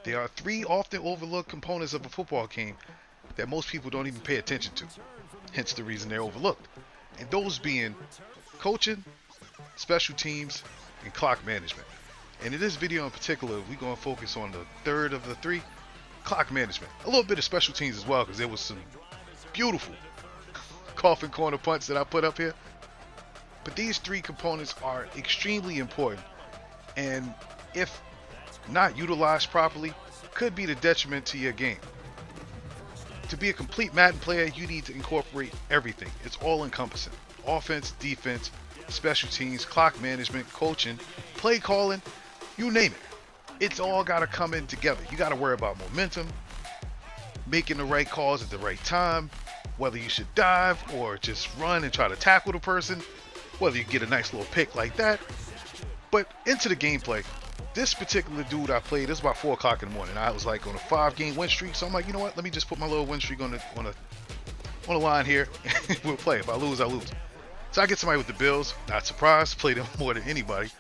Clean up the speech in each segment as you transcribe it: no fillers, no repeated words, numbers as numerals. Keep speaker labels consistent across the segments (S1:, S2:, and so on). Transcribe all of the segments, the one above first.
S1: There are three often overlooked components of a football game that most people don't even pay attention to, hence the reason they're overlooked. And those being coaching, special teams, and clock management. And in this video in particular, we're going to focus on the third of the three, clock management. A little bit of special teams as well, because there was some beautiful coffin corner punts that I put up here. But these three components are extremely important, and if not utilized properly, could be the detriment to your game. To be a complete Madden player, you need to incorporate everything. It's all encompassing. Offense, defense, special teams, clock management, coaching, play calling, you name it. It's all got to come in together. You got to worry about momentum, making the right calls at the right time, whether you should dive or just run and try to tackle the person, whether you get a nice little pick like that. But into the gameplay, this particular dude I played, this was about 4 o'clock in the morning. I was like on a 5-game win streak, so I'm like, you know what? Let me just put my little win streak on the line here. We'll play. If I lose, I lose. So I get somebody with the Bills. Not surprised. Played them more than anybody.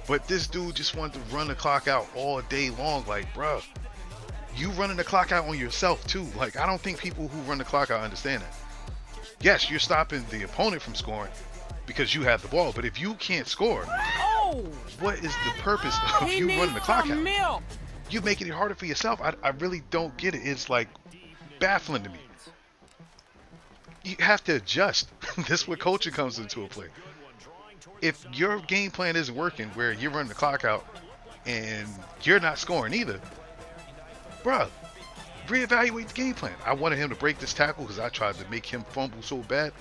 S1: But this dude just wanted to run the clock out all day long. Like, bruh, you running the clock out on yourself too. Like, I don't think people who run the clock out understand that. Yes, you're stopping the opponent from scoring because you have the ball. But if you can't score, what is the purpose of you running the clock out? You making it harder for yourself. I really don't get it. It's like baffling to me. You have to adjust. This is where coaching comes into a play. If your game plan isn't working, where you're running the clock out and you're not scoring either, bruh, reevaluate the game plan. I wanted him to break this tackle because I tried to make him fumble so bad.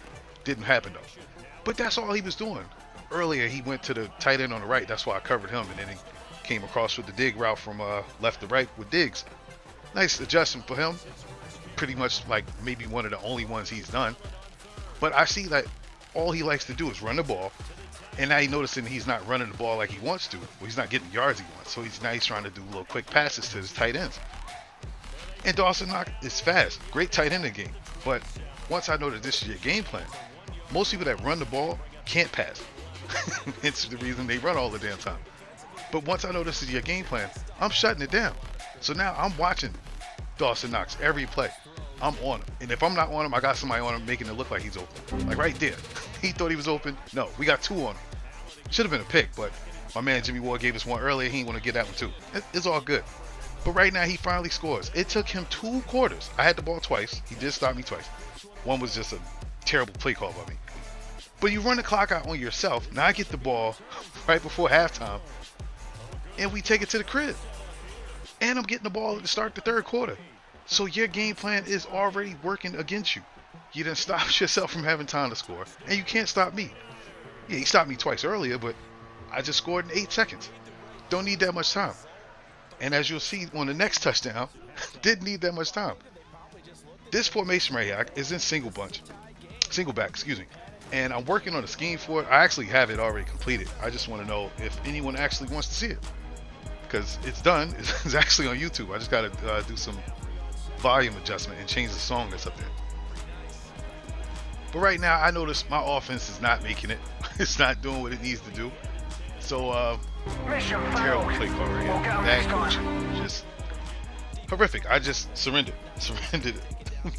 S1: Didn't happen though. But that's all he was doing. Earlier, he went to the tight end on the right. That's why I covered him, and then he came across with the dig route from left to right with Diggs. Nice adjustment for him. Pretty much like maybe one of the only ones he's done. But I see that all he likes to do is run the ball, and now he's noticing he's not running the ball like he wants to. Well, he's not getting the yards he wants, so he's trying to do little quick passes to his tight ends. And Dawson Knox is fast, great tight end in the game. But once I know that this is your game plan, most people that run the ball can't pass. It's the reason they run all the damn time. But once I know this is your game plan, I'm shutting it down. So now I'm watching Dawson Knox every play. I'm on him. And if I'm not on him, I got somebody on him making it look like he's open. Like right there. He thought he was open. No, we got 2 on him. Should have been a pick, but my man Jimmy Ward gave us one earlier. He didn't want to get that one too. It's all good. But right now, he finally scores. It took him 2 quarters. I had the ball twice. He did stop me twice. One was just a terrible play call by me. But you run the clock out on yourself. Now I get the ball right before halftime, and we take it to the crib. And I'm getting the ball to start the 3rd quarter. So your game plan is already working against you. You done stopped yourself from having time to score, and you can't stop me. Yeah, he stopped me twice earlier, but I just scored in 8 seconds. Don't need that much time. And as you'll see on the next touchdown, didn't need that much time. This formation right here is in single back, excuse me. And I'm working on a scheme for it. I actually have it already completed. I just want to know if anyone actually wants to see it, because it's done. It's actually on YouTube. I just got to do some volume adjustment and change the song that's up there. But right now, I notice my offense is not making it. It's not doing what it needs to do. So, terrible play call right here. Bad coaching. Just horrific. I just surrendered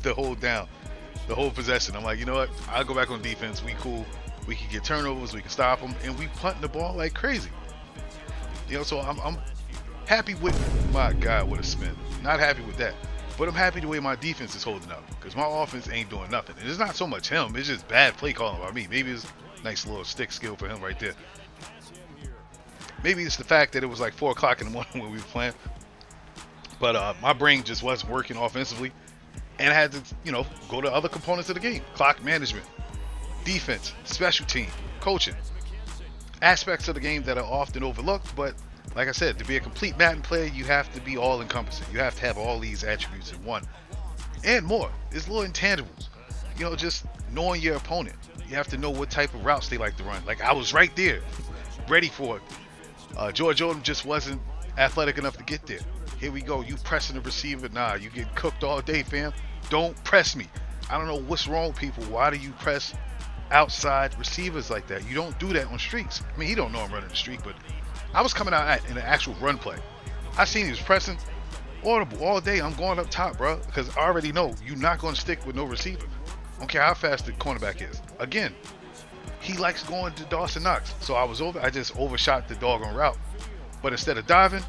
S1: the whole down. The whole possession. I'm like, you know what? I'll go back on defense. We cool. We can get turnovers. We can stop them. And we punting the ball like crazy. You know, so I'm happy with, my God, what a spin. Not happy with that. But I'm happy the way my defense is holding up. Because my offense ain't doing nothing. And it's not so much him. It's just bad play calling by me. Maybe it's a nice little stick skill for him right there. Maybe it's the fact that it was like 4 o'clock in the morning when we were playing. But my brain just wasn't working offensively. And I had to, you know, go to other components of the game. Clock management, defense, special team, coaching. Aspects of the game that are often overlooked, but like I said, to be a complete Madden player, you have to be all encompassing. You have to have all these attributes in one. And more. It's little intangibles. You know, just knowing your opponent. You have to know what type of routes they like to run. Like, I was right there, ready for it. George Odom just wasn't athletic enough to get there. Here we go. You pressing the receiver. Nah, you get cooked all day, fam. Don't press me. I don't know what's wrong with people. Why do you press outside receivers like that? You don't do that on streaks. I mean, he don't know I'm running the streak, but I was coming out in an actual run play. I seen he was pressing audible all day. I'm going up top, bro, because I already know you're not going to stick with no receiver. I don't care how fast the cornerback is. Again, he likes going to Dawson Knox. So I just overshot the doggone route. But instead of diving,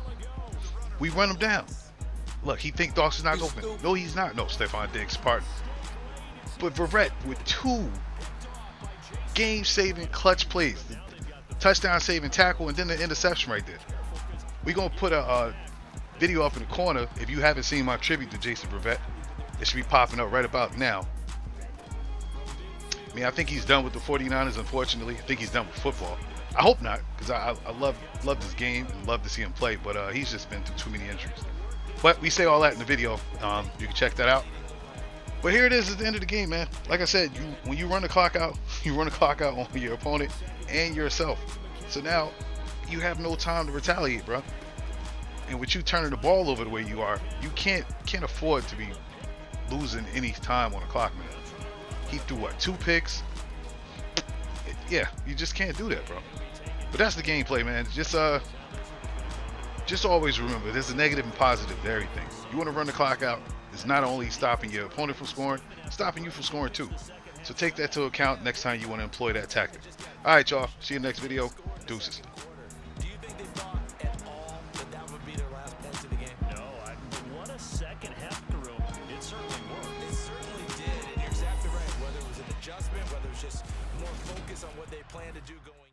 S1: we run him down. Look, he think Dawson's not open. No, he's not. No, Stephon Diggs, pardon. But Verrett with 2 game-saving clutch plays. Touchdown-saving tackle and then the interception right there. We're going to put a video up in the corner. If you haven't seen my tribute to Jason Verrett, it should be popping up right about now. I mean, I think he's done with the 49ers, unfortunately. I think he's done with football. I hope not, because I love this game and love to see him play, but he's just been through too many injuries. But we say all that in the video. You can check that out. But here it is at the end of the game, man. Like I said, when you run the clock out, you run the clock out on your opponent and yourself. So now you have no time to retaliate, bro. And with you turning the ball over the way you are, you can't afford to be losing any time on the clock, man. He threw what, 2 picks? Yeah, you just can't do that, bro. But that's the gameplay, man. Just always remember, there's a negative and positive to everything. You want to run the clock out, it's not only stopping your opponent from scoring, it's stopping you from scoring too. So take that into account next time you want to employ that tactic. All right, y'all. See you in the next video. Deuces.
S2: Do you think they thought at all that would be their last points of the game?
S3: No, what a second half through. It certainly worked.
S2: It certainly did, and you're exactly right. Whether it was an adjustment, whether it was just more focus on what they planned to do going